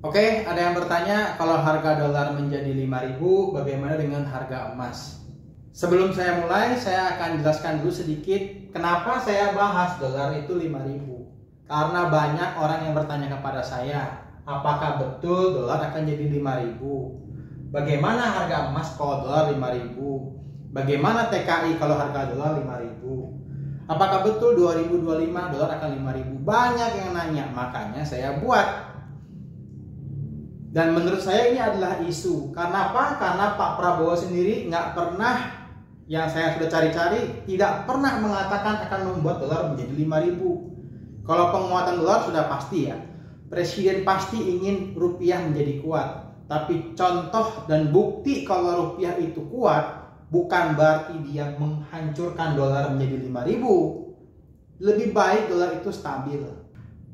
Oke, ada yang bertanya kalau harga dolar menjadi 5.000, bagaimana dengan harga emas? Sebelum saya mulai, saya akan jelaskan dulu sedikit kenapa saya bahas dolar itu 5.000. Karena banyak orang yang bertanya kepada saya, apakah betul dolar akan jadi 5.000? Bagaimana harga emas kalau dolar 5.000? Bagaimana TKI kalau harga dolar 5.000? Apakah betul 2025 dolar akan 5.000? Banyak yang nanya, makanya saya buat. Dan menurut saya ini adalah isu. Karena apa? Karena Pak Prabowo sendiri nggak pernah, yang saya sudah cari-cari, tidak pernah mengatakan akan membuat dolar menjadi 5.000. Kalau penguatan dolar sudah pasti ya. Presiden pasti ingin rupiah menjadi kuat. Tapi contoh dan bukti kalau rupiah itu kuat, bukan berarti dia menghancurkan dolar menjadi 5.000. Lebih baik dolar itu stabil.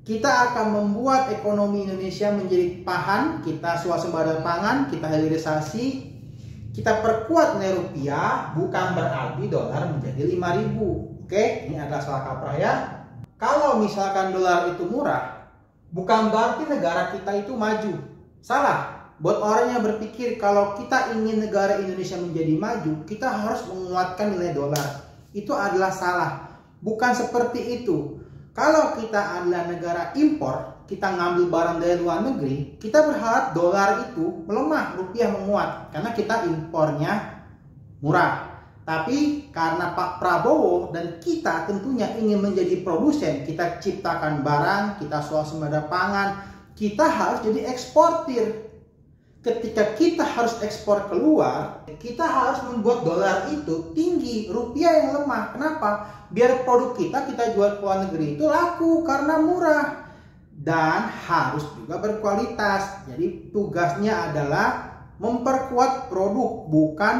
Kita akan membuat ekonomi Indonesia menjadi pahan, kita swasembada pangan, kita hilirisasi, kita perkuat nilai rupiah, bukan berarti dolar menjadi 5.000. Oke, ini adalah salah kaprah ya. Kalau misalkan dolar itu murah, bukan berarti negara kita itu maju. Salah. Buat orang yang berpikir kalau kita ingin negara Indonesia menjadi maju, kita harus menguatkan nilai dolar. Itu adalah salah. Bukan seperti itu. Kalau kita adalah negara impor, kita ngambil barang dari luar negeri, kita berharap dolar itu melemah, rupiah menguat. Karena kita impornya murah. Tapi karena Pak Prabowo dan kita tentunya ingin menjadi produsen, kita ciptakan barang, kita swasembada pangan, kita harus jadi eksportir. Ketika kita harus ekspor keluar, kita harus membuat dolar itu tinggi, rupiah yang lemah. Kenapa? Biar produk kita jual ke luar negeri itu laku karena murah. Dan harus juga berkualitas. Jadi tugasnya adalah memperkuat produk, bukan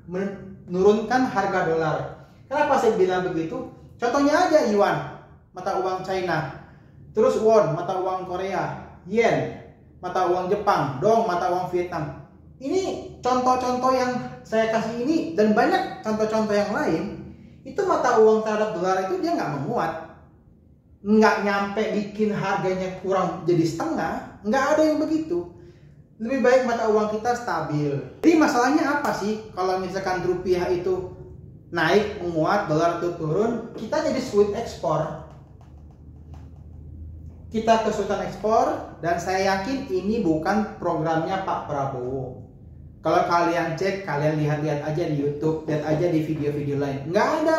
menurunkan harga dolar. Kenapa saya bilang begitu? Contohnya aja yuan, mata uang China. Terus won, mata uang Korea. Yen, mata uang Jepang, dong, mata uang Vietnam. Ini contoh-contoh yang saya kasih ini dan banyak contoh-contoh yang lain. Itu mata uang terhadap dolar itu dia nggak menguat, nggak nyampe bikin harganya kurang jadi setengah, nggak ada yang begitu. Lebih baik mata uang kita stabil. Jadi masalahnya apa sih kalau misalkan rupiah itu naik menguat, dolar itu turun, kita jadi sulit ekspor. Kita kesulitan ekspor, dan saya yakin ini bukan programnya Pak Prabowo. Kalau kalian cek, kalian lihat-lihat aja di YouTube, lihat aja di video-video lain. Nggak ada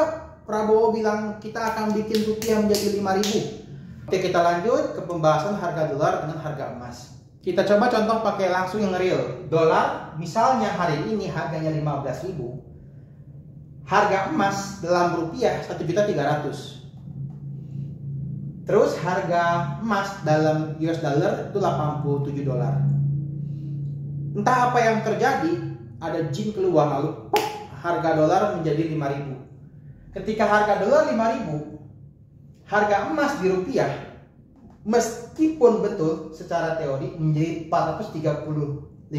Prabowo bilang kita akan bikin rupiah menjadi 5.000. Oke, kita lanjut ke pembahasan harga dolar dengan harga emas. Kita coba contoh pakai langsung yang real. Dolar, misalnya hari ini harganya 15.000. Harga emas dalam rupiah 1.300.000. Terus harga emas dalam US dollar itu 87 dolar. Entah apa yang terjadi, ada jin keluar lalu harga dolar menjadi 5.000. Ketika harga dolar 5.000, harga emas di rupiah meskipun betul secara teori menjadi 435.000,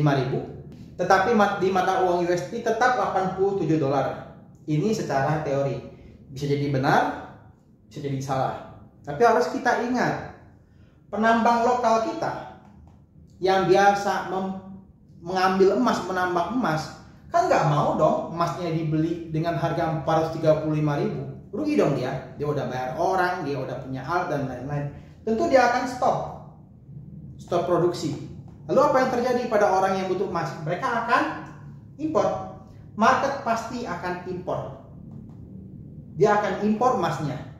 tetapi di mata uang USD tetap 87 dolar. Ini secara teori. Bisa jadi benar, bisa jadi salah. Tapi harus kita ingat, penambang lokal kita yang biasa mengambil emas, menambang emas, kan nggak mau dong emasnya dibeli dengan harga 435.000. Rugi dong dia. Dia udah bayar orang, dia udah punya alat dan lain-lain. Tentu dia akan stop produksi. Lalu apa yang terjadi pada orang yang butuh emas? Mereka akan impor. Market pasti akan impor. Dia akan impor emasnya.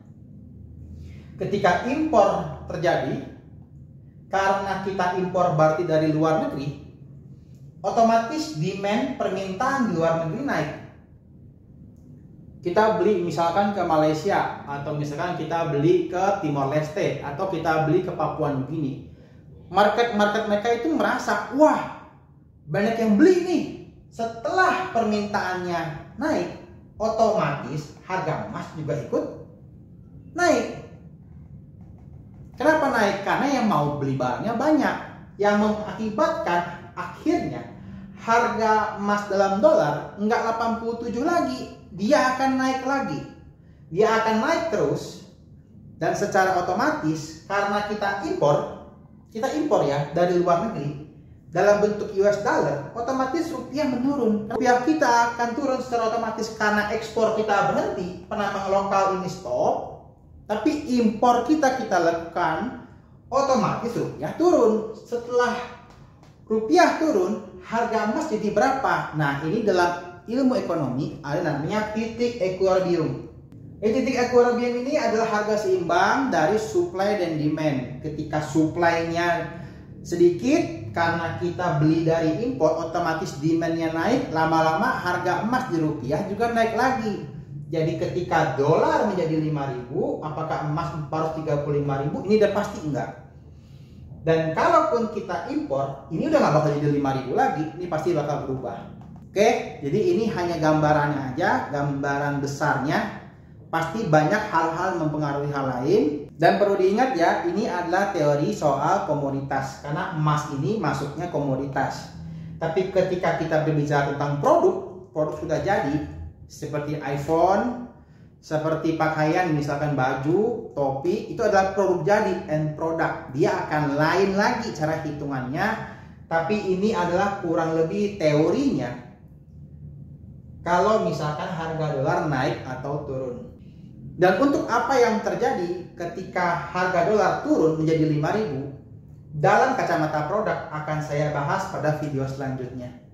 Ketika impor terjadi, karena kita impor berarti dari luar negeri, otomatis demand permintaan di luar negeri naik. Kita beli misalkan ke Malaysia, atau misalkan kita beli ke Timor Leste, atau kita beli ke Papua Nugini. Market mereka itu merasa, wah banyak yang beli nih. Setelah permintaannya naik, otomatis harga emas juga ikut naik. Kenapa naik? Karena yang mau beli barangnya banyak. Yang mengakibatkan akhirnya harga emas dalam dolar nggak 87 lagi, dia akan naik lagi. Dia akan naik terus, dan secara otomatis karena kita impor, kita impor ya dari luar negeri dalam bentuk US dollar, otomatis rupiah menurun. Rupiah kita akan turun secara otomatis karena ekspor kita berhenti, penambang lokal ini stop, tapi impor kita lakukan, otomatis rupiah turun. Setelah rupiah turun, harga emas jadi berapa? Nah, ini dalam ilmu ekonomi ada namanya titik equilibrium. Titik equilibrium ini adalah harga seimbang dari supply dan demand. Ketika supply-nya sedikit karena kita beli dari impor, otomatis demand-nya naik, lama-lama harga emas di rupiah juga naik lagi. Jadi ketika dolar menjadi 5.000, apakah emas harus 35.000? Ini udah pasti enggak. Dan kalaupun kita impor, ini udah nggak bakal jadi 5.000 lagi, ini pasti bakal berubah. Oke, jadi ini hanya gambarannya aja, gambaran besarnya. Pasti banyak hal-hal mempengaruhi hal lain. Dan perlu diingat ya, ini adalah teori soal komoditas. Karena emas ini masuknya komoditas. Tapi ketika kita berbicara tentang produk sudah jadi. Seperti iPhone, seperti pakaian, misalkan baju, topi, itu adalah produk jadi, end product. Dia akan lain lagi cara hitungannya. Tapi ini adalah kurang lebih teorinya. Kalau misalkan harga dolar naik atau turun. Dan untuk apa yang terjadi ketika harga dolar turun menjadi 5.000, dalam kacamata produk akan saya bahas pada video selanjutnya.